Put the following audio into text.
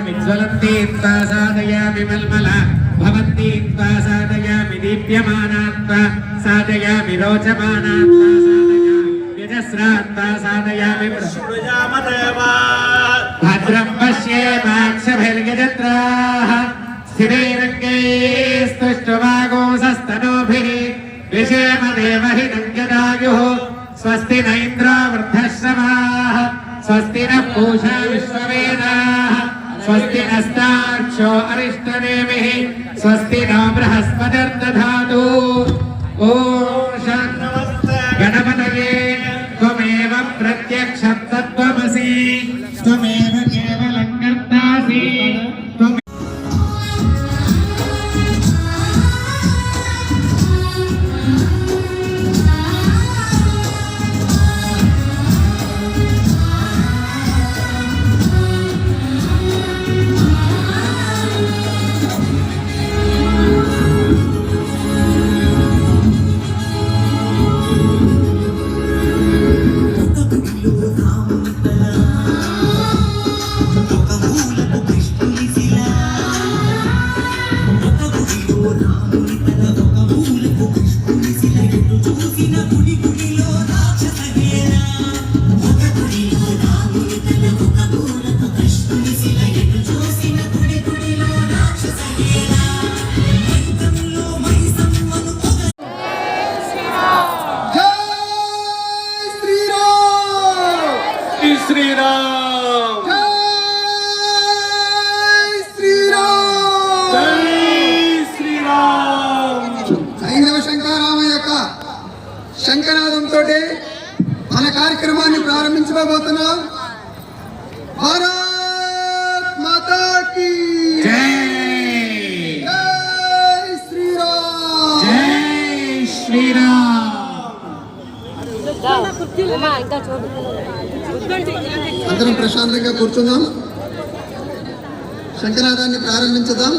साधयामि ज्वलन्ती त्वा साधयामि मल्मला भवन्ती त्वा साधयामि दीप्यमाना त्वा साधयामि रोचमाना त्वा साधयामि यजस्रा त्वा साधयामि प्रजामदेवा भद्रं पश्येमाक्षभिर्यजत्राः स्थिरैरङ्गैस्तुष्टुवागोंसस्तनूभिः विषेमदेवहिनं जदायुः स्वस्ति न इन्द्रो वृद्धश्रवाः स्वस्ति नः पूषा विश्ववेदाः स्वस्ति नस्तार्क्ष्यो अरिष्टनेमिः स्वस्ति नो बृहस्पतिर्दधातु ॐ शान्ति गणपतये त्वमेव प्रत्यक्षं तत्त्वमसि त्वमेव केवलं कर्तासि శంకనాదంతో మన కార్యక్రమాన్ని ప్రారంభించబోతున్నాం. భారత్ మాతా కీ జై జై శ్రీరామ్ జై శ్రీరామ్. అందరం ప్రశాంతంగా కూర్చుందాం. శంకనాదాన్ని ప్రారంభించుదాం.